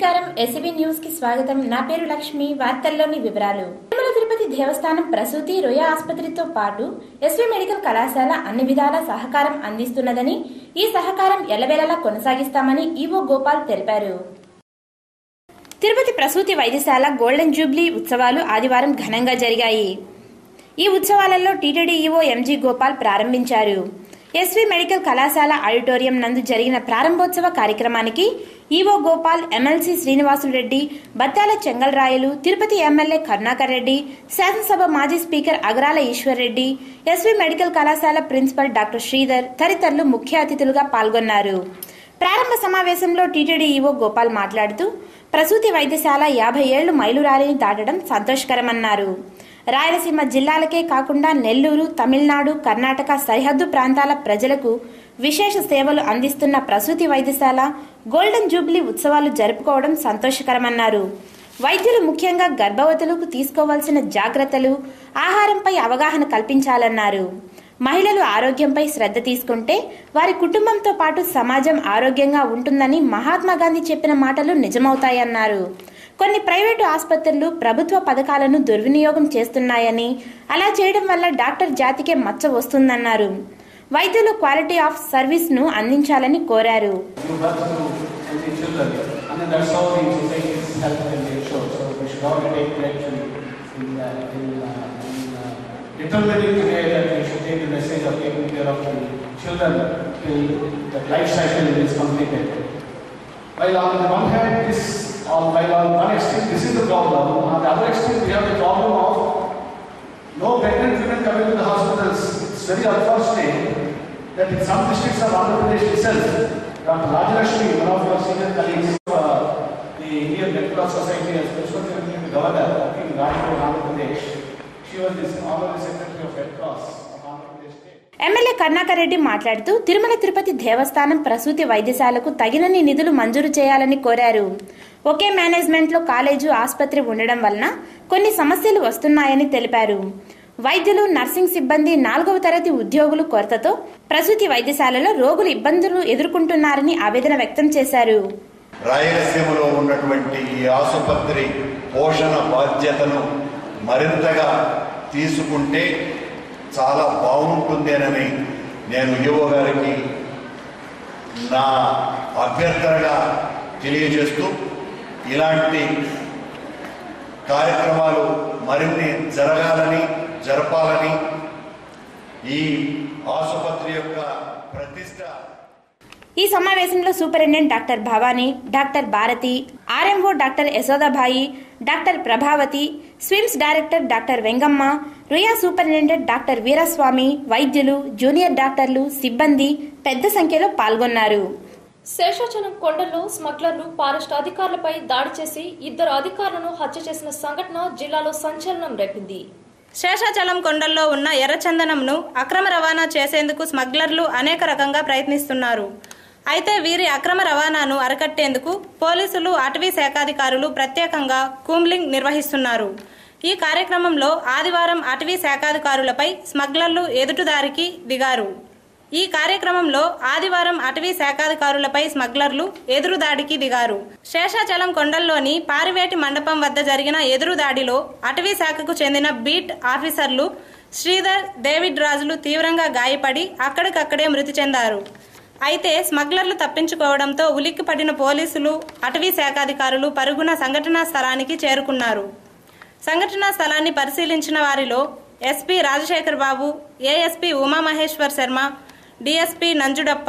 నమస్కారం SB news కి స్వాగతం. నా పేరు లక్ష్మి. వార్తల్లోని వివరాలు. తిరుమల తిరుపతి దేవస్థానం ప్రసూతి రొయ్య ఆసుపత్రితో పాటు ఎస్వి మెడికల్ కళాశాల అన్ని విధాల సహకారం అందిస్తున్నదని, ఈ సహకారం ఎల్లవేళలా కొనసాగిస్తామని ఈవో గోపాల్ తెలిపారు. తిరుపతి ప్రసూతి వైద్యశాల గోల్డెన్ జూబ్లీ ఉత్సవాలు ఆదివారం ఘనంగా జరిగాయి. ఈ ఉత్సవాలలో టీటీడీ ఈవో ఎంజీ గోపాల్ ప్రారంభించారు. ఎస్వి మెడికల్ కళాశాల ఆడిటోరియం నందు జరిగిన ప్రారంభోత్సవ కార్యక్రమానికి EO Gopal, MLC Srinivasulu Reddy, Battala Chengalrayalu, Tirupati MLA Karunakar Reddy, శాసనసభ మాజీ speaker Agarala Eshwar Reddy, SV medical కళాశాల ప్రిన్సిపల్ డాక్టర్ శ్రీధర్ తదితరులు ముఖ్య అతిథులుగా పాల్గొన్నారు. ప్రారంభ సమావేశంలో టీటీడీ ఈవో గోపాల్ మాట్లాడుతూ, ప్రసూతి వైద్యశాల 50 ఏళ్లు మైలురాయిని దాటడం సంతోషకరమన్నారు. రాయలసీమ జిల్లాలకే కాకుండా నెల్లూరు, తమిళనాడు, కర్ణాటక సరిహద్దు ప్రాంతాల ప్రజలకు విశేష సేవలు అందిస్తున్న ప్రసూతి వైద్యశాల గోల్డెన్ జూబ్లీ ఉత్సవాలు జరుపుకోవడం సంతోషకరమన్నారు. వైద్యులు ముఖ్యంగా గర్భవతులకు తీసుకోవాల్సిన జాగ్రత్తలు, ఆహారంపై అవగాహన కల్పించాలన్నారు. మహిళలు ఆరోగ్యంపై శ్రద్ధ తీసుకుంటే వారి కుటుంబంతో పాటు సమాజం ఆరోగ్యంగా ఉంటుందని మహాత్మా గాంధీ చెప్పిన మాటలు నిజమవుతాయన్నారు. కొన్ని ప్రైవేటు ఆసుపత్రులు ప్రభుత్వ పథకాలను దుర్వినియోగం చేస్తున్నాయని, అలా చేయడం వల్ల డాక్టర్ జాతికే మచ్చ వస్తుందన్నారు. వైద్యులు క్వాలిటీ ఆఫ్ సర్వీస్ ను అందించాలని కోరారు. While on one extreme this is the problem, on the other extreme we have the problem of no pregnant women coming to the hospitals. It's very unfortunate that in some districts of Andhra Pradesh itself, Dr. Rajalakshmi, one of your senior colleagues of the Indian Red Cross Society, as principal secretary of the governor in Rajpur, Andhra Pradesh, she was the honorary secretary of Red Cross of Andhra Pradesh State. MLA Karunakar Reddy మాట్లాడుతూ, తిరుమల తిరుపతి దేవస్థానం ప్రసూతి వైద్యశాలకు తగినన్ని నిధులు మంజూరు చేయాలని కోరారు. ఒకే management లో college, ఆసుపత్రి ఉండడం వలన కొన్ని సమస్యలు వస్తున్నాయని తెలిపారు. వైద్యులు, నర్సింగ్ సిబ్బంది, 4వ తరగతి ఉద్యోగులు కొరతతో ప్రసూతి వైద్యశాలలో రోగులు ఇబ్బందులు ఎదుర్కొంటున్నారని ఆవేదన వ్యక్తం చేశారు. రాయలసీమలో ఉన్నటువంటి ఈ ఆసుపత్రి పోషణ బాధ్యతను మరింతగా తీసుకుంటే చాలా బాగుంటుందేనని నేను ఈవో గారికి నా అభ్యర్థనగా తెలియజేస్తూ, ఇలాంటి కార్యక్రమాలు మరిన్ని జరపాలని ఈ ఆసుపత్రి యొక్క ప్రతిష్ట. ఈ సమావేశంలో superintendent doctor Bhavani, doctor Bharathi, RMO doctor Yashodabai, doctor Prabhavathi, SVIMS director doctor Vengamma, Ruia superintendent doctor Veeraswamy, వైద్యులు, జూనియర్ డాక్టర్లు, సిబ్బంది పెద్ద సంఖ్యలో పాల్గొన్నారు. శేషాచలం కొండల్లో స్మగ్లర్లు ఫారెస్ట్ అధికారులపై దాడి చేసి 2 అధికారులను హత్య చేసిన సంఘటన జిల్లాలో సంచలనం రేపింది. శేషాచలం కొండల్లో ఉన్న ఎర్రచందనంను అక్రమ రవాణా చేసేందుకు స్మగ్లర్లు అనేక రకంగా ప్రయత్నిస్తున్నారు. అయితే వీరి అక్రమ రవాణాను అరికట్టేందుకు పోలీసులు, అటవీ శాఖాధికారులు ప్రత్యేకంగా కూంబ్లింగ్ నిర్వహిస్తున్నారు. ఈ కార్యక్రమంలో ఆదివారం అటవీ శాఖాధికారులపై స్మగ్లర్లు ఎదురుదాడికి దిగారు. శేషాచలం కొండల్లోని పారివేటి మండపం వద్ద జరిగిన ఎదురుదాడిలో అటవీ శాఖకు చెందిన బీట్ ఆఫీసర్లు శ్రీధర్, డేవిడ్ రాజులు తీవ్రంగా గాయపడి అక్కడికక్కడే మృతి చెందారు. అయితే స్మగ్లర్లు తప్పించుకోవడంతో ఉలిక్కిపడిన పోలీసులు, అటవీ శాఖాధికారులు పరుగున సంఘటనా స్థలానికి చేరుకున్నారు. సంఘటనా స్థలాన్ని పరిశీలించిన వారిలో SP Rajasekhar Babu, ASP Umamaheswar Sharma, DSP Nanjudappa,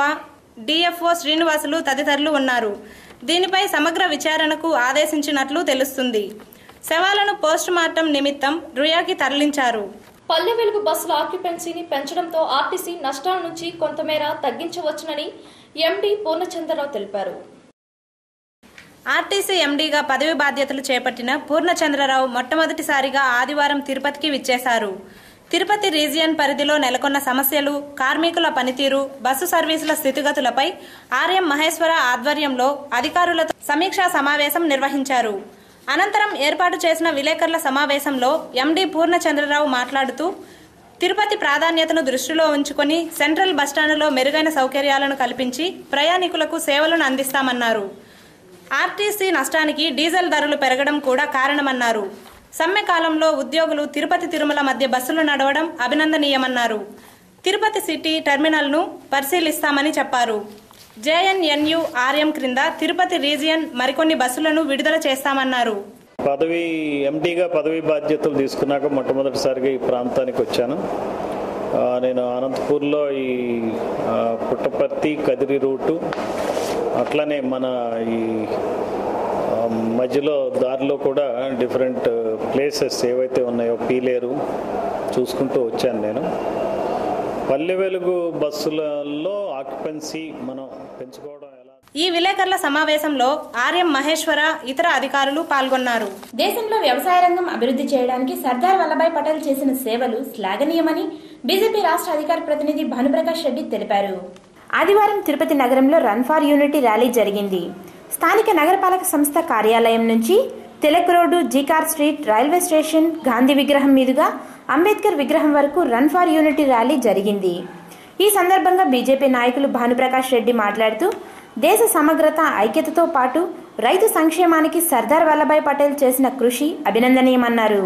DFO Srinivasulu తదితరులు ఉన్నారు. దీనిపై సమగ్ర విచారణకు ఆదేశించినట్లు తెలుస్తుంది. శవాలను పోస్ట్ మార్టం నిమిత్తం రుయాకి తరలించారు. పల్లె వెలుగు బస్సుల ఆక్యుపెన్సీని పెంచడంతో ఆర్టీసీ నష్టాల నుంచి కొంతమేర తగ్గించవచ్చునని ఎండీ పూర్ణచంద్రరావు తెలిపారు. ఆర్టీసీ ఎండీగా పదవి బాధ్యతలు చేపట్టిన పూర్ణచంద్రరావు మొట్టమొదటిసారిగా ఆదివారం తిరుపతికి విచ్చేశారు. తిరుపతి రీజియన్ పరిధిలో నెలకొన్న సమస్యలు, కార్మికుల పనితీరు, బస్సు సర్వీసుల స్థితిగతులపై ఆర్ఎం మహేశ్వర ఆధ్వర్యంలో అధికారులతో సమీక్షా సమావేశం నిర్వహించారు. అనంతరం ఏర్పాటు చేసిన విలేకరుల సమావేశంలో ఎండీ పూర్ణచంద్రరావు మాట్లాడుతూ, తిరుపతి ప్రాధాన్యతను దృష్టిలో ఉంచుకొని సెంట్రల్ బస్టాండులో మెరుగైన సౌకర్యాలను కల్పించి ప్రయాణికులకు సేవలను అందిస్తామన్నారు. ఆర్టీసీ నష్టానికి డీజిల్ ధరలు పెరగడం కూడా కారణమన్నారు. సమ్మె కాలంలో ఉద్యోగులు తిరుపతి తిరుమల మధ్య బస్సులు నడవడం అభినందనీయమన్నారు. తిరుపతి సిటీ టెర్మినల్ను పరిశీలిస్తామని చెప్పారు. JNNURM క్రింద తిరుపతి రీజియన్ మరికొన్ని బస్సులను విడుదల చేస్తామన్నారు. ఎండీగా పదవి బాధ్యతలు తీసుకున్నాక మొట్టమొదటిసారిగా ఈ ప్రాంతానికి వచ్చాను. నేను అనంతపూర్లో ఈ పుట్టపర్తి కదిరి రూటు అట్లనే మన ఈ మధ్యలో దారిలో కూడా డిఫరెంట్ ప్లేసెస్ ఏవైతే ఉన్నాయో పీలేరు చూసుకుంటూ వచ్చాను. నేను పల్లె వెలుగు బస్సులలో ఆక్యుపెన్సీ మనం పెంచుకోవడం ఎలా. ఈ విలేకరుల సమావేశంలో ఆర్ఎం మహేశ్వర ఇతర అధికారులు పాల్గొన్నారు. దేశంలో వ్యవసాయ రంగం అభివృద్ధి చేయడానికి సర్దార్ వల్లభాయ్ పటేల్ చేసిన సేవలు శ్లాఘనీయమని బీజేపీ రాష్ట్ర అధికార ప్రతినిధి భానుప్రకాష్ రెడ్డి తెలిపారు. ఆదివారం తిరుపతి నగరంలో రన్ ఫర్ యూనిటీ ర్యాలీ జరిగింది. స్థానిక నగరపాలక సంస్థ కార్యాలయం నుంచి Tilak road, G car street, railway station, Gandhi విగ్రహం మీదుగా అంబేద్కర్ విగ్రహం వరకు రన్ ఫర్ యూనిటీ ర్యాలీ జరిగింది. ఈ సందర్భంగా బీజేపీ నాయకులు భానుప్రకాష్ రెడ్డి మాట్లాడుతూ దేశ సమగ్రత, ఐక్యతతో పాటు రైతు సంక్షేమానికి సర్దార్ వల్లభాయ్ పటేల్ చేసిన కృషి అభినందనీయమన్నారు.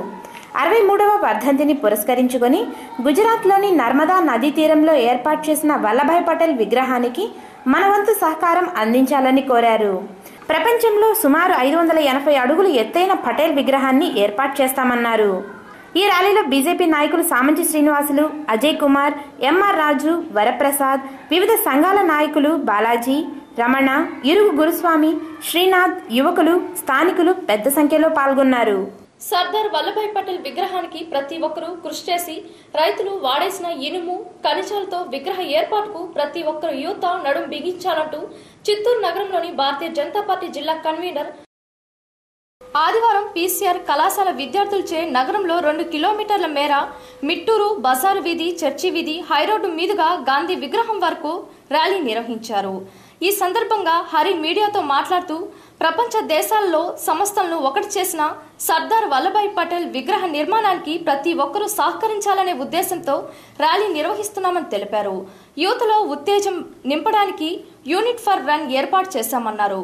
63వ వర్ధంతిని పురస్కరించుకొని గుజరాత్లోని నర్మదా నదీ తీరంలో ఏర్పాటు చేసిన వల్లభాయ్ పటేల్ విగ్రహానికి మన వంతు సహకారం అందించాలని కోరారు. ప్రపంచంలో సుమారు 580 అడుగులు ఎత్తైన పటేల్ విగ్రహాన్ని ఏర్పాటు చేస్తామన్నారు. ఈ ర్యాలీలో బీజేపీ నాయకులు సామంచి శ్రీనివాసులు, అజయ్ కుమార్, ఎంఆర్ రాజు, వరప్రసాద్, వివిధ సంఘాల నాయకులు బాలాజీ, రమణ, ఇరుగు గురుస్వామి, శ్రీనాథ్, యువకులు, స్థానికులు పెద్ద సంఖ్యలో పాల్గొన్నారు. సర్దార్ వల్లభాయ్ పటేల్ విగ్రహానికి ప్రతి ఒక్కరూ కృషి చేసి రైతులు వాడేసిన ఇనుము, ఖనిజాలతో విగ్రహ ఏర్పాటుకు ప్రతి ఒక్కరు యువత నడుం బిగించాలంటూ చిత్తూరు నగరంలోని భారతీయ జనతా పార్టీ జిల్లా కన్వీనర్ ఆదివారం పీసీఆర్ కళాశాల విద్యార్థులచే నగరంలో 2 కిలోమీటర్ల మేర మిట్టూరు, బజారు వీధి, చర్చి వీధి, హైరోడ్డు మీదుగా గాంధీ విగ్రహం వరకు ర్యాలీ నిర్వహించారు. ఈ సందర్భంగా హరి మీడియాతో మాట్లాడుతూ ప్రపంచ దేశాల్లో సంస్థలను ఒకటి చేసిన సర్దార్ వల్లభాయ్ పటేల్ విగ్రహ నిర్మాణానికి ప్రతి ఒక్కరూ సహకరించాలనే ఉద్దేశంతో ర్యాలీ నిర్వహిస్తున్నామని తెలిపారు. యువతలో ఉత్తేజం నింపడానికి యూనిట్ ఫర్ రన్ ఏర్పాటు చేశామన్నారు.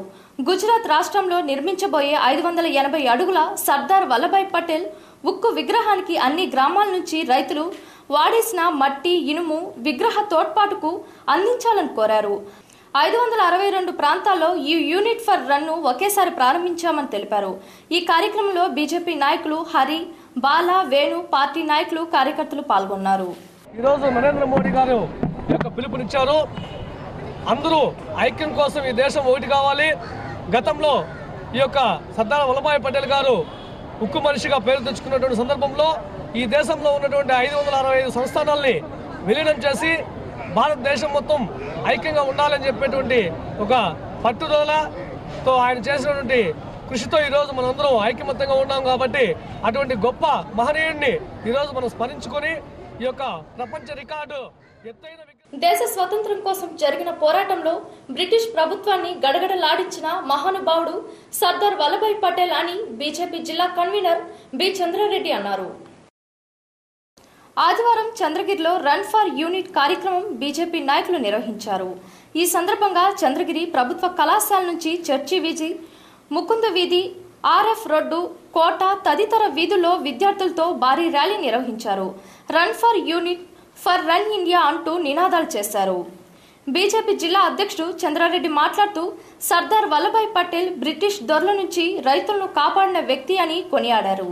గుజరాత్ రాష్ట్రంలో నిర్మించబోయే 580 అడుగుల సర్దార్ వల్లభాయ్ పటేల్ ఉక్కు విగ్రహానికి అన్ని గ్రామాల నుంచి రైతులు వాడేసిన మట్టి, ఇనుము విగ్రహ తోడ్పాటుకు అందించాలని కోరారు. 562 ప్రాంతాల్లో ఈ యూనిట్ ఫర్ రన్ ను ఒకేసారి ప్రారంభించామని తెలిపారు. ఈ కార్యక్రమంలో బీజేపీ నాయకులు హరి, బాలా, వేణు, పార్టీ నాయకులు, కార్యకర్తలు పాల్గొన్నారు. ఈరోజు నరేంద్ర మోడీ గారు యొక్క పిలుపునిచ్చారు. అందరూ ఐక్యం కోసం ఈ దేశం ఒకటి కావాలి. గతంలో ఈ యొక్క సర్దార్ వల్లభాయ్ పటేల్ గారు ఉక్కు మనిషిగా పేరు తెచ్చుకున్నటువంటి సందర్భంలో ఈ దేశంలో ఉన్నటువంటి 565 సంస్థానాల్ని విలీనం చేసి భారతదేశం మొత్తం ఐక్యంగా ఉండాలని చెప్పేటువంటి ఒక పట్టుదలతో ఆయన చేసినటువంటి కృషితో ఈరోజు మనందరం ఐకమత్యంగా ఉన్నాం. కాబట్టి అటువంటి గొప్ప మహనీయుడిని ఈరోజు మనం స్మరించుకొని ఈ యొక్క ప్రపంచ రికార్డు ఎత్తైన దేశ స్వతంత్రం కోసం జరిగిన పోరాటంలో బ్రిటిష్ ప్రభుత్వాన్ని గడగడలాడించిన మహానుభావుడు సర్దార్ వల్లభాయ్ పటేల్ అని బీజేపీ జిల్లా కన్వీనర్ బి చంద్రారెడ్డి అన్నారు. ఆదివారం చంద్రగిరిలో రన్ ఫర్ యూనిట్ కార్యక్రమం బీజేపీ నాయకులు నిర్వహించారు. ఈ సందర్భంగా చంద్రగిరి ప్రభుత్వ కళాశాల నుంచి చర్చి వీధి, ముకుంద వీధి, ఆర్ఎఫ్ రోడ్డు, కోట తదితర వీధుల్లో విద్యార్థులతో భారీ ర్యాలీ నిర్వహించారు. Run for unit for run India అంటూ నినాదాలు చేశారు. బీజేపీ జిల్లా అధ్యక్షుడు చంద్రారెడ్డి మాట్లాడుతూ సర్దార్ వల్లభాయ్ పటేల్ బ్రిటిష్ దొరల నుంచి రైతులను కాపాడిన వ్యక్తి అని కొనియాడారు.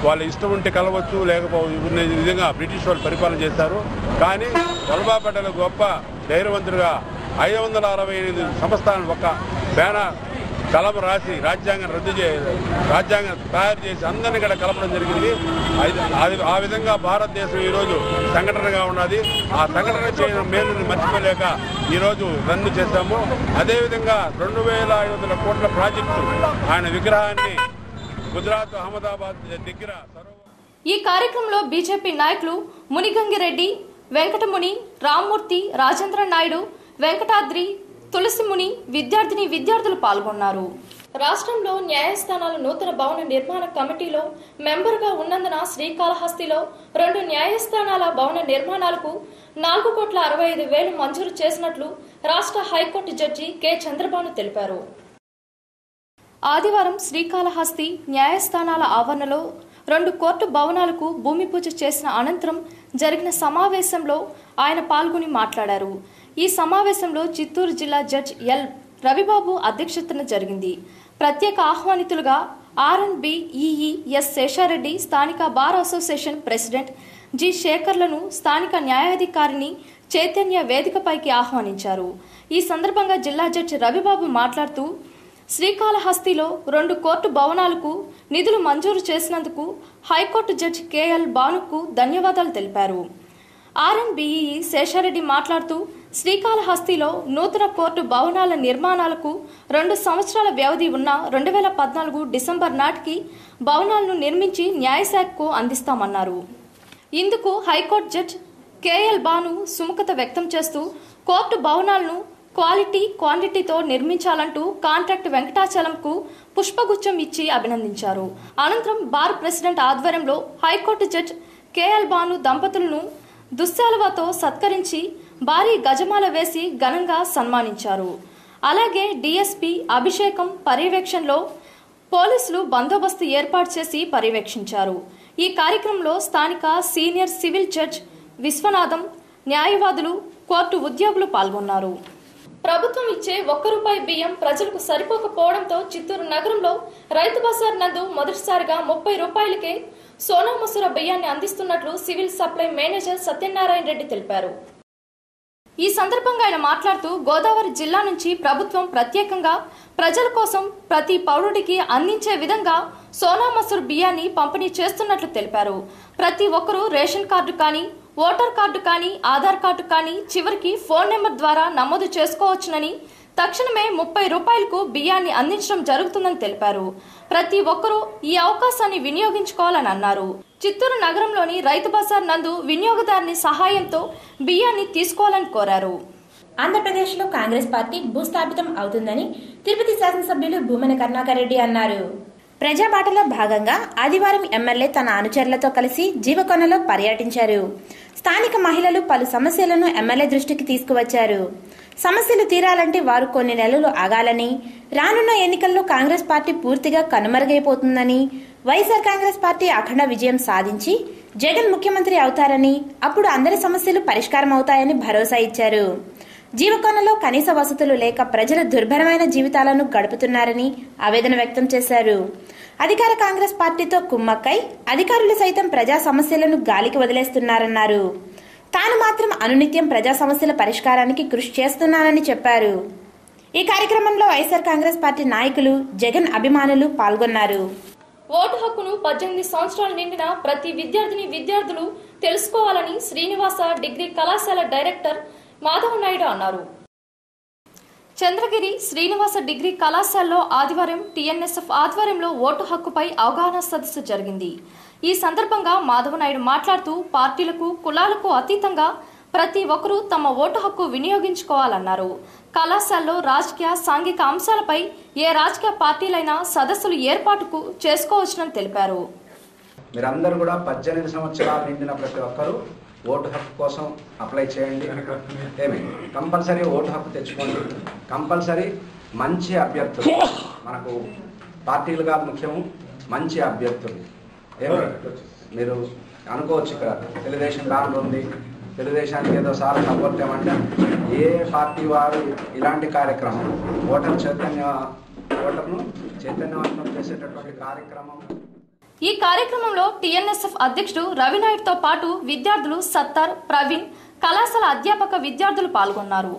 వాళ్ళ ఇష్టం ఉంటే కలవచ్చు, లేకపోతే విధంగా బ్రిటిష్ వాళ్ళు పరిపాలన చేస్తారు. కానీ వల్లభాయ్ పటేల్ గొప్ప ధైర్యవంతుడుగా 568 సంస్థానం ఒక బ్యానర్ కలం రాసి రాజ్యాంగం తయారు చేసి అందరినీ కూడా కలపడం జరిగింది. ఆ విధంగా భారతదేశం ఈరోజు సంఘటనగా ఉన్నది. ఆ సంఘటన చేయడం మేలుని మర్చిపోలేక ఈరోజు రన్ చేశాము. అదేవిధంగా 2500 కోట్ల ప్రాజెక్టు ఆయన విగ్రహాన్ని గుజరాత్ అహ్మదాబాద్ దగ్గర. ఈ కార్యక్రమంలో బీజేపీ నాయకులు మునిగంగిరెడ్డి, వెంకటముని, రామ్మూర్తి, రాజేంద్ర నాయుడు, వెంకటాద్రి, తులసిముని, విద్యార్థులు పాల్గొన్నారు. రాష్ట్రంలో న్యాయస్థానాల నూతన భవన నిర్మాణ కమిటీలో మెంబర్గా ఉన్నందున శ్రీకాళహస్తిలో 2 న్యాయస్థానాల భవన నిర్మాణాలకు 4,65,00,000 మంజూరు చేసినట్లు రాష్ట్ర హైకోర్టు జడ్జి కె చంద్రబాబు తెలిపారు. ఆదివారం శ్రీకాళహస్తి న్యాయస్థానాల ఆవరణలో 2 కోర్టు భవనాలకు భూమి పూజ చేసిన అనంతరం జరిగిన సమావేశంలో ఆయన పాల్గొని మాట్లాడారు. ఈ సమావేశంలో చిత్తూరు జిల్లా జడ్జి ఎల్ రవిబాబు అధ్యక్షతన జరిగింది. ప్రత్యేక ఆహ్వానితులుగా RNBEE ఎస్ శేషారెడ్డి, స్థానిక బార్ అసోసియేషన్ ప్రెసిడెంట్ జి శేఖర్లను స్థానిక న్యాయాధికారిని చైతన్య వేదికపైకి ఆహ్వానించారు. ఈ సందర్భంగా జిల్లా జడ్జి రవిబాబు మాట్లాడుతూ శ్రీకాళహస్తిలో 2 కోర్టు భవనాలకు నిధులు మంజూరు చేసినందుకు హైకోర్టు జడ్జి KL భానుకు ధన్యవాదాలు తెలిపారు. RNBEE శేషారెడ్డి మాట్లాడుతూ శ్రీకాళహస్తిలో నూతన కోర్టు భవనాల నిర్మాణాలకు 2 సంవత్సరాల వ్యవధి ఉన్న 2014 డిసెంబర్ నాటికి భవనాలను నిర్మించి న్యాయశాఖకు అందిస్తామన్నారు. ఇందుకు హైకోర్టు జడ్జి KL భాను సుముఖత వ్యక్తం చేస్తూ కోర్టు భవనాలను క్వాంటిటీతో నిర్మించాలంటూ కాంట్రాక్ట్ వెంకటాచలంకు పుష్పగుచ్చం ఇచ్చి అభినందించారు. అనంతరం బార్ ప్రెసిడెంట్ ఆధ్వర్యంలో హైకోర్టు జడ్జి KL భాను దంపతులను దుశ్శాలువతో సత్కరించి భారీ గజమాల వేసి ఘనంగా సన్మానించారు. అలాగే DSP అభిషేకం పర్యవేక్షణలో పోలీసులు బందోబస్తు ఏర్పాటు చేసి పర్యవేక్షించారు. ఈ కార్యక్రమంలో స్థానిక సీనియర్ సివిల్ జడ్జ్ విశ్వనాథం, న్యాయవాదులు, కోర్టు ఉద్యోగులు పాల్గొన్నారు. ప్రభుత్వం ఇచ్చే ₹1 బియ్యం ప్రజలకు సరిపోకపోవడంతో చిత్తూరు నగరంలో రైతు బజార్ నందు మొదటిసారిగా ₹30కే సోనా మసూర బియ్యాన్ని అందిస్తున్నట్లు civil supply manager Satyanarayana Reddy తెలిపారు. ఈ సందర్భంగా ఆయన మాట్లాడుతూ గోదావరి జిల్లా నుంచి ప్రభుత్వం ప్రత్యేకంగా ప్రజల కోసం ప్రతి పౌరుడికి అందించే విధంగా సోనా మసూర్ బియ్యాన్ని పంపిణీ చేస్తున్నట్లు తెలిపారు. ప్రతి ఒక్కరూ రేషన్ కార్డు కానీ, ఓటర్ కార్డు కానీ, ఆధార్ కార్డు కానీ చివరికి ఫోన్ నెంబర్ ద్వారా నమోదు చేసుకోవచ్చునని, తక్షణమే ₹30కు బియ్యాన్ని అందించడం జరుగుతుందని తెలిపారు. ప్రతి ఒక్కరూ ఈ అవకాశాన్ని వినియోగించుకోవాలని అన్నారు. చిత్తూరు నగరంలోని రైతు బజార్ నందు వినియోగదారుని సహాయంతో బియ్యాన్ని తీసుకోవాలని కోరారు. ఆంధ్రప్రదేశ్లో కాంగ్రెస్ పార్టీ భూస్థాపితం అవుతుందని తిరుపతి శాసనసభ్యులు భూమన కరుణాకర్ రెడ్డి అన్నారు. ప్రజాబాటలో భాగంగా ఆదివారం ఎమ్మెల్యే తన అనుచరులతో కలిసి జీవకొండలో పర్యటించారు. స్థానిక మహిళలు పలు సమస్యలను ఎమ్మెల్యే దృష్టికి తీసుకువచ్చారు. సమస్యలు తీరాలంటే వారు కొన్ని నెలలు ఆగాలని, రానున్న ఎన్నికల్లో కాంగ్రెస్ పార్టీ పూర్తిగా కనుమరుగైపోతుందని, వైఎస్ఆర్ కాంగ్రెస్ పార్టీ అఖండ విజయం సాధించి జగన్ ముఖ్యమంత్రి అవుతారని, అప్పుడు అందరి సమస్యలు పరిష్కారం అవుతాయని భరోసా ఇచ్చారు. జీవకొండలో కనీస వసతులు లేక ప్రజలు దుర్భరమైన జీవితాలను గడుపుతున్నారని ఆవేదన వ్యక్తం చేశారు. అధికార కాంగ్రెస్ పార్టీతో కుమ్మక్కై అధికారులు సైతం ప్రజా సమస్యలను గాలికి వదిలేస్తున్నారన్నారు. తాను మాత్రం అనునిత్యం ప్రజా సమస్యల పరిష్కారానికి కృషి చేస్తున్నానని చెప్పారు. ఈ కార్యక్రమంలో వైఎస్ఆర్ కాంగ్రెస్ పార్టీ నాయకులు, జగన్ అభిమానులు పాల్గొన్నారు. ఓటు హక్కును 18 సంవత్సరాలు నిండిన ప్రతి విద్యార్థులు తెలుసుకోవాలని శ్రీనివాస డిగ్రీ కళాశాల డైరెక్టర్ మాధవ నాయుడు అన్నారు. చంద్రగిరి శ్రీనివాస డిగ్రీ కళాశాలలో ఆదివారం TNSF ఆధ్వర్యంలో ఓటు హక్కుపై అవగాహన సదస్సు జరిగింది. ఈ సందర్భంగా మాధవ నాయుడు మాట్లాడుతూ పార్టీలకు, కులాలకు అతీతంగా ప్రతి ఒక్కరూ తమ ఓటు హక్కు వినియోగించుకోవాలన్నారు. కళాశాలలో రాజకీయ, సాంఘిక అంశాలపై ఏ రాజకీయ పార్టీలైనా సదస్సులు ఏర్పాటుకు చేసుకోవచ్చునని తెలిపారు. మీరందరూ కూడా 18 సంవత్సరాలు నిండిన ప్రతి ఒక్కరూ ఓటు హక్కు కోసం అప్లై చేయండి. కంపల్సరీ ఓటు హక్కు తెచ్చుకోండి. కంపల్సరీ మంచి అభ్యర్థులు, మనకు పార్టీలు కాదు ముఖ్యము, మంచి అభ్యర్థులు. మీరు అనుకోవచ్చు ఇక్కడ తెలుగుదేశం దాంట్లో ఉంది, తెలుగుదేశానికి ఏదో సార్ సపోర్ట్ ఏమంటే, ఏ పార్టీ వారు ఇలాంటి కార్యక్రమం ఓటర్ను చైతన్యవంతం చేసేటటువంటి కార్యక్రమం. ఈ కార్యక్రమంలో TNSF అధ్యక్షుడు రవినాయుడుతో పాటు విద్యార్థులు సత్తర్, ప్రవీణ్, కళాశాల అధ్యాపక విద్యార్థులు పాల్గొన్నారు.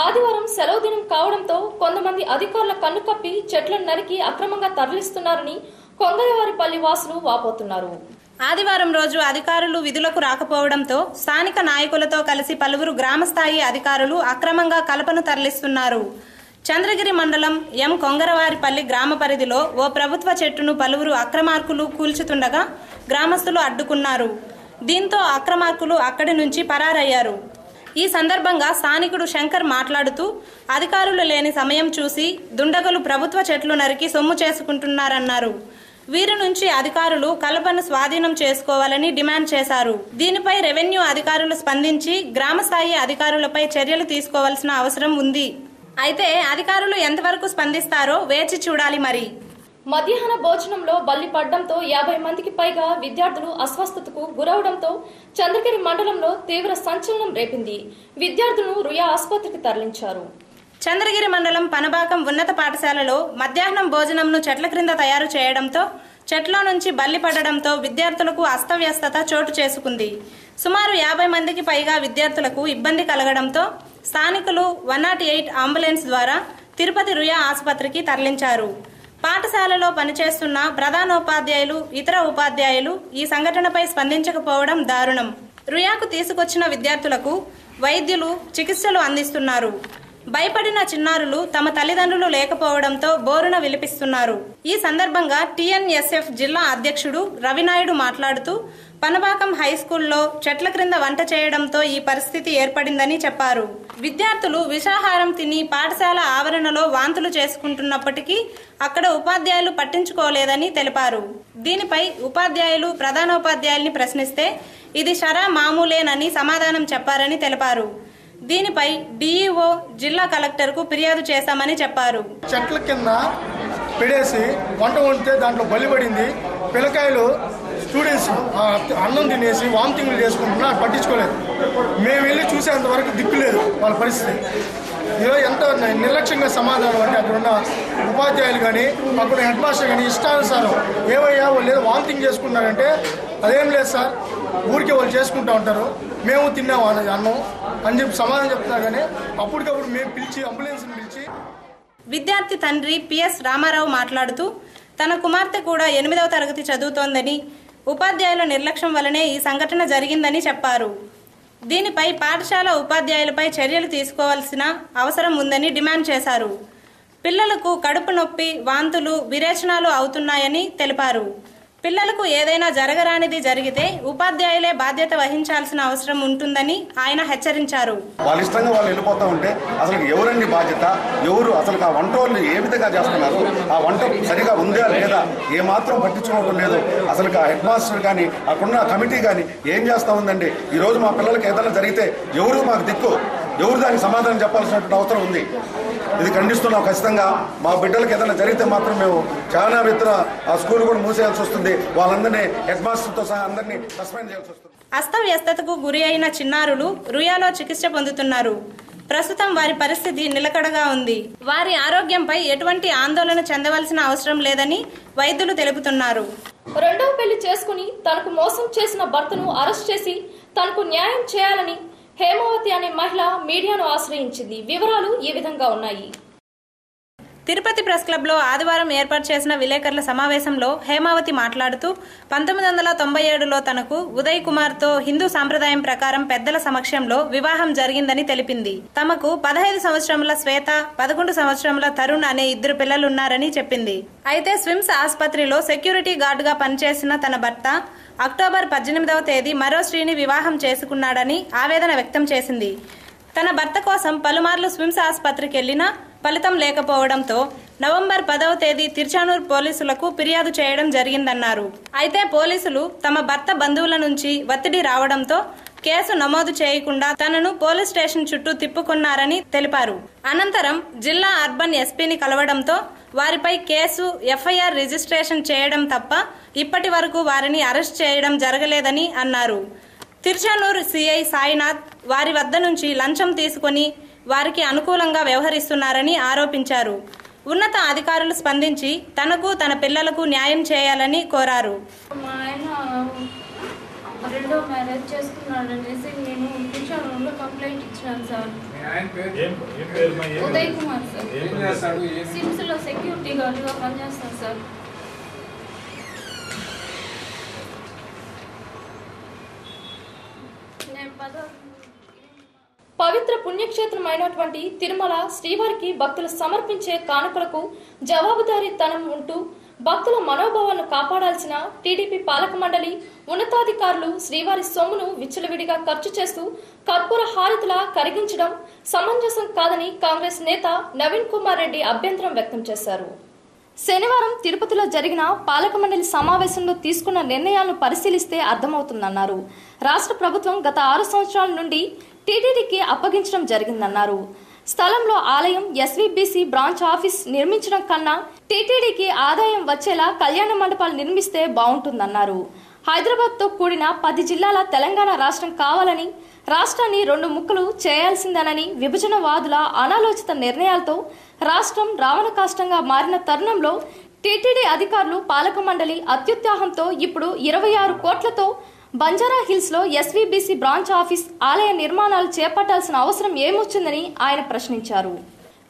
ఆదివారం సెలవు దినం కావడంతో కొంతమంది అధికారుల కన్ను కప్పి చెట్లను నరికి అక్రమంగా తరలిస్తున్నారని కొంగరవారిపల్లి వాసులు వాపోతున్నారు. ఆదివారం రోజు అధికారులు విధులకు రాకపోవడంతో స్థానిక నాయకులతో కలిసి పలువురు గ్రామస్థాయి అధికారులు అక్రమంగా కలపను తరలిస్తున్నారు. చంద్రగిరి మండలం కొంగరవారిపల్లి గ్రామ పరిధిలో ఓ ప్రభుత్వ చెట్టును పలువురు అక్రమార్కులు కూల్చుతుండగా గ్రామస్తులు అడ్డుకున్నారు. దీంతో అక్రమార్కులు అక్కడి నుంచి పరారయ్యారు. ఈ సందర్భంగా స్థానికుడు శంకర్ మాట్లాడుతూ అధికారులు లేని సమయం చూసి దుండగులు ప్రభుత్వ చెట్లు నరికి సొమ్ము చేసుకుంటున్నారన్నారు. వీరి నుంచి అధికారులు కలపను స్వాధీనం చేసుకోవాలని డిమాండ్ చేశారు. దీనిపై రెవెన్యూ అధికారులు స్పందించి గ్రామస్థాయి అధికారులపై చర్యలు తీసుకోవాల్సిన అవసరం ఉంది. అయితే అధికారులు ఎంతవరకు స్పందిస్తారో వేచి చూడాలి. మరి మధ్యాహ్న భోజనంలో బల్లి పడడంతో 50 మందికి పైగా విద్యార్థులు అస్వస్థతకు గురవడంతో చంద్రగిరి మండలంలో తీవ్ర సంచలనం రేపింది. విద్యార్థులను రుయా ఆసుపత్రికి తరలించారు. చంద్రగిరి మండలం పనబాకం ఉన్నత పాఠశాలలో మధ్యాహ్నం భోజనంను చెట్ల క్రింద తయారు చేయడంతో చెట్లో నుంచి బల్లి పడడంతో విద్యార్థులకు అస్తవ్యస్తత చోటు చేసుకుంది. సుమారు 50 మందికి పైగా విద్యార్థులకు ఇబ్బంది కలగడంతో స్థానికులు 108 అంబులెన్స్ ద్వారా తిరుపతి రుయా ఆసుపత్రికి తరలించారు. పాఠశాలలో పనిచేస్తున్న ప్రధానోపాధ్యాయులు, ఇతర ఉపాధ్యాయులు ఈ సంఘటనపై స్పందించకపోవడం దారుణం. రుయాకు తీసుకొచ్చిన విద్యార్థులకు వైద్యులు చికిత్సలు అందిస్తున్నారు. భయపడిన చిన్నారులు తమ తల్లిదండ్రులు లేకపోవడంతో బోరున విలపిస్తున్నారు. ఈ సందర్భంగా టీఎన్ఎస్ఎఫ్ జిల్లా అధ్యక్షుడు రవినాయుడు మాట్లాడుతూ పనబాకం హైస్కూల్లో చెట్ల క్రింద వంట చేయడంతో ఈ పరిస్థితి ఏర్పడిందని చెప్పారు. విద్యార్థులు విషాహారం తిని పాఠశాల ఆవరణలో వాంతులు చేసుకుంటున్నప్పటికీ అక్కడ ఉపాధ్యాయులు పట్టించుకోలేదని తెలిపారు. దీనిపై ఉపాధ్యాయులు ప్రధానోపాధ్యాయుల్ని ప్రశ్నిస్తే ఇది షరా మామూలేనని సమాధానం చెప్పారని తెలిపారు. దీనిపై డిఈఓ జిల్లా కలెక్టర్కు ఫిర్యాదు చేశామని చెప్పారు. చెట్ల కింద పెడేసి వంట వండితే దాంట్లో బలిపడింది. పిల్లకాయలు స్టూడెంట్స్ అన్నం తినేసి వామిటింగ్లు చేసుకుంటున్నా పట్టించుకోలేదు. మేము వెళ్ళి చూసేంత వరకు దిక్కు లేదు వాళ్ళ పరిస్థితి. ఈరోజు ఎంత నిర్లక్ష్యంగా సమాధానం అంటే అక్కడ ఉన్న ఉపాధ్యాయులు కానీ అక్కడ హెడ్ మాస్టర్ కానీ ఇష్టానుసారం ఏమయ్యా వాళ్ళు ఏదో వామిటింగ్ చేసుకున్నారంటే అదేం లేదు సార్, ఊరికే వాళ్ళు చేసుకుంటూ ఉంటారు, మేము తిన్నాము అన్నం అని చెప్పి సమాధానం చెప్తున్నారు. కానీ అప్పటికప్పుడు మేము పిలిచి అంబులెన్స్ పిలిచి. విద్యార్థి తండ్రి పిఎస్ రామారావు మాట్లాడుతూ తన కుమార్తె కూడా 8వ తరగతి చదువుతోందని, ఉపాధ్యాయుల నిర్లక్ష్యం వల్లనే ఈ సంఘటన జరిగిందని చెప్పారు. దీనిపై పాఠశాల ఉపాధ్యాయులపై చర్యలు తీసుకోవాల్సిన అవసరం ఉందని డిమాండ్ చేశారు. పిల్లలకు కడుపు నొప్పి, వాంతులు, విరేచనాలు అవుతున్నాయని తెలిపారు. పిల్లలకు ఏదైనా జరగరానిది జరిగితే ఉపాధ్యాయులే బాధ్యత వహించాల్సిన అవసరం ఉంటుందని ఆయన హెచ్చరించారు. వాళ్ళ ఇష్టంగా వాళ్ళు వెళ్ళిపోతా ఉంటే అసలు ఎవరండి బాధ్యత? ఎవరు అసలు ఆ వంట వాళ్ళు ఏ విధంగా చేస్తున్నారు? ఆ వంట సరిగా ఉందా లేదా ఏమాత్రం పట్టించుకోవడం లేదు. అసలు ఆ హెడ్ మాస్టర్ కానీ అక్కడున్న కమిటీ కానీ ఏం చేస్తా ఉందండి? ఈ రోజు మా పిల్లలకి ఏదైనా జరిగితే ఎవరు మాకు దిక్కు? ఎవరు దానికి సమాధానం చెప్పాల్సినటువంటి అవసరం ఉంది. ఇది ఖండిస్తున్నాం. ఖచ్చితంగా మా బిడ్డలకు ఏదైనా జరిగితే మాత్రం మేము చాలా ఇతర ఆ స్కూల్ కూడా మూసేయాల్సి వస్తుంది. వాళ్ళందరినీ హెడ్ మాస్టర్తో సహా అందరినీ సస్పెండ్ చేయాల్సి వస్తుంది. అస్తవ్యస్తతకు గురి అయిన చిన్నారులు రుయాలో చికిత్స పొందుతున్నారు. ప్రస్తుతం వారి పరిస్థితి నిలకడగా ఉంది. వారి ఆరోగ్యంపై ఎటువంటి ఆందోళన చెందవలసిన అవసరం లేదని వైద్యులు తెలుపుతున్నారు. రెండవ పెళ్లి చేసుకుని తనకు మోసం చేసిన భర్తను అరెస్ట్ చేసి తనకు న్యాయం చేయాలని హేమావతి అనే మహిళ మీడియాను ఆశ్రయించింది. వివరాలు ఈ విధంగా ఉన్నాయి. తిరుపతి ప్రెస్ క్లబ్లో ఆదివారం ఏర్పాటు చేసిన విలేకరుల సమావేశంలో హేమావతి మాట్లాడుతూ 1997లో తనకు ఉదయ్ కుమార్తో హిందూ సాంప్రదాయం ప్రకారం పెద్దల సమక్షంలో వివాహం జరిగిందని తెలిపింది. తమకు 15 సంవత్సరముల శ్వేత, 11 సంవత్సరముల తరుణ్ అనే 2 పిల్లలున్నారని చెప్పింది. అయితే స్విమ్స్ ఆసుపత్రిలో సెక్యూరిటీ గార్డుగా పనిచేసిన తన భర్త అక్టోబర్ 18వ తేదీ మరో స్త్రీని వివాహం చేసుకున్నాడని ఆవేదన వ్యక్తం చేసింది. తన భర్త కోసం పలుమార్లు స్విమ్స్ ఆసుపత్రికి వెళ్లినా ఫలితం లేకపోవడంతో నవంబర్ 10వ తేదీ తిరుచానూరు పోలీసులకు ఫిర్యాదు చేయడం జరిగిందన్నారు. అయితే పోలీసులు తమ భర్త బంధువుల నుంచి ఒత్తిడి రావడంతో కేసు నమోదు చేయకుండా తనను పోలీస్ స్టేషన్ చుట్టూ తిప్పుకున్నారని తెలిపారు. అనంతరం జిల్లా అర్బన్ ఎస్పీని కలవడంతో వారిపై కేసు ఎఫ్ఐఆర్ రిజిస్ట్రేషన్ చేయడం తప్ప ఇప్పటి వరకు వారిని అరెస్ట్ చేయడం జరగలేదని అన్నారు. తిరుచానూరు సిఐ సాయినాథ్ వారి వద్ద నుంచి లంచం తీసుకుని వారికి అనుకూలంగా వ్యవహరిస్తున్నారని ఆరోపించారు. ఉన్నత అధికారులు స్పందించి తనకు తన పిల్లలకు న్యాయం చేయాలని కోరారు. మా ఆయన రెండో మ్యారేజ్ చేసుకున్నాడు అనేసి నేను తిరుచానూరులో కంప్లైంట్ ఇచ్చినాను sir. Uday Kumar sir, SIMS లో సెక్యూరిటీ గార్డుగా పనిచేస్తాను సార్. పవిత్ర పుణ్యక్షేత్రమైనటువంటి తిరుమల శ్రీవారికి భక్తులు సమర్పించే కానుకలకు జవాబుదారీతనం ఉంటూ భక్తుల మనోభావాలను కాపాడాల్సిన టీడీపీ పాలక మండలి ఉన్నతాధికారులు శ్రీవారి సొమ్మును విచ్చలవిడిగా ఖర్చు చేస్తూ కర్పూర హారతిలా కరిగించడం సమంజసం కాదని కాంగ్రెస్ నేత నవీన్ కుమార్ రెడ్డి అభ్యంతరం వ్యక్తం చేశారు. శనివారం తిరుపతిలో జరిగిన పాలక మండలి సమావేశంలో తీసుకున్న నిర్ణయాలను పరిశీలిస్తే అర్థమవుతుందన్నారు. రాష్ట్ర ప్రభుత్వం గత 6 సంవత్సరాల నుండి టీటీడీకి అప్పగించడం జరిగిందన్నారు. స్థలంలో ఆలయం, ఎస్వీబీసీ బ్రాంచ్ ఆఫీస్ నిర్మించడం కన్నా టీటీడీకి ఆదాయం వచ్చేలా కళ్యాణ మండపాలు నిర్మిస్తే బాగుంటుందన్నారు. హైదరాబాద్తో కూడిన 10 జిల్లాల తెలంగాణ రాష్ట్రం కావాలని, రాష్ట్రాన్ని 2 ముక్కలు చేయాల్సిందేనని విభజనవాదుల అనాలోచిత నిర్ణయాలతో రాష్ట్రం రావణ కాష్టంగా మారిన తరుణంలో టీటీడీ అధికారులు, పాలక మండలి అత్యుత్సాహంతో ఇప్పుడు 26 కోట్లతో బంజారా హిల్స్ లో ఎస్వీబీసీ బ్రాంచ్ ఆఫీస్, ఆలయ నిర్మాణాలు చేపట్టాల్సిన అవసరం ఏమొచ్చిందని ఆయన ప్రశ్నించారు.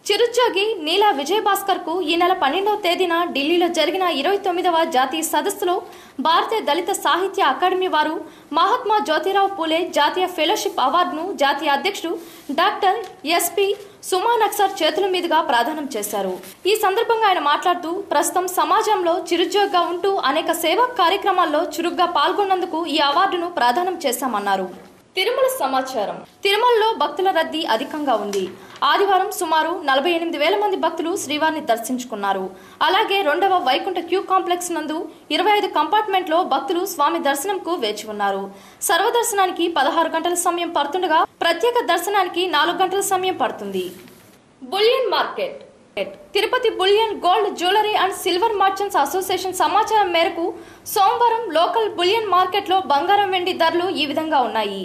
చిరుద్యోగి నీలా విజయభాస్కర్ కు ఈ నెల 12వ తేదీన ఢిల్లీలో జరిగిన 29వ జాతీయ సదస్సులో భారతీయ దళిత సాహిత్య అకాడమీ వారు మహాత్మా జ్యోతిరావు పూలే జాతీయ ఫెలోషిప్ అవార్డును జాతీయ అధ్యక్షుడు డాక్టర్ ఎస్పి సుమాన్ అక్సర్ చేతుల మీదుగా ప్రదానం చేశారు. ఈ సందర్భంగా ఆయన మాట్లాడుతూ, ప్రస్తుతం సమాజంలో చిరుద్యోగిగా ఉంటూ అనేక సేవా కార్యక్రమాల్లో చురుగ్గా పాల్గొన్నందుకు ఈ అవార్డును ప్రదానం చేశామన్నారు. తిరుమల సమాచారం. తిరుమలలో భక్తుల రద్దీ అధికంగా ఉంది. ఆదివారం సుమారు 48,000 మంది భక్తులు శ్రీవారిని దర్శించుకున్నారు. అలాగే 2వ వైకుంఠ క్యూ కాంప్లెక్స్ నందు 25 కంపార్ట్మెంట్లో భక్తులు స్వామి దర్శనంకు వేచి ఉన్నారు. సర్వదర్శనానికి 16 గంటల సమయం పడుతుండగా ప్రత్యేక దర్శనానికి 4 గంటల సమయం పడుతుంది. Bullion market. Tirupati bullion gold jewellery and silver merchants association సమాచారం మేరకు సోమవారం లోకల్ బులియన్ మార్కెట్లో బంగారం, వెండి ధరలు ఈ విధంగా ఉన్నాయి.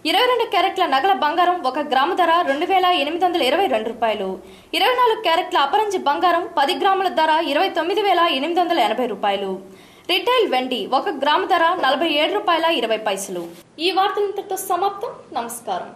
22 క్యారెట్ల నగల బంగారం 1 గ్రాము ధర 2,822 రూపాయలు. 24 క్యారెట్ల అపరంజి బంగారం 10 గ్రాముల ధర 29,880 రూపాయలు. రిటైల్ వెండి 1 గ్రాము ధర 47 రూపాయల 20 పైసలు. ఈ వార్తలు ఇంతటితో సమాప్తం. నమస్కారం.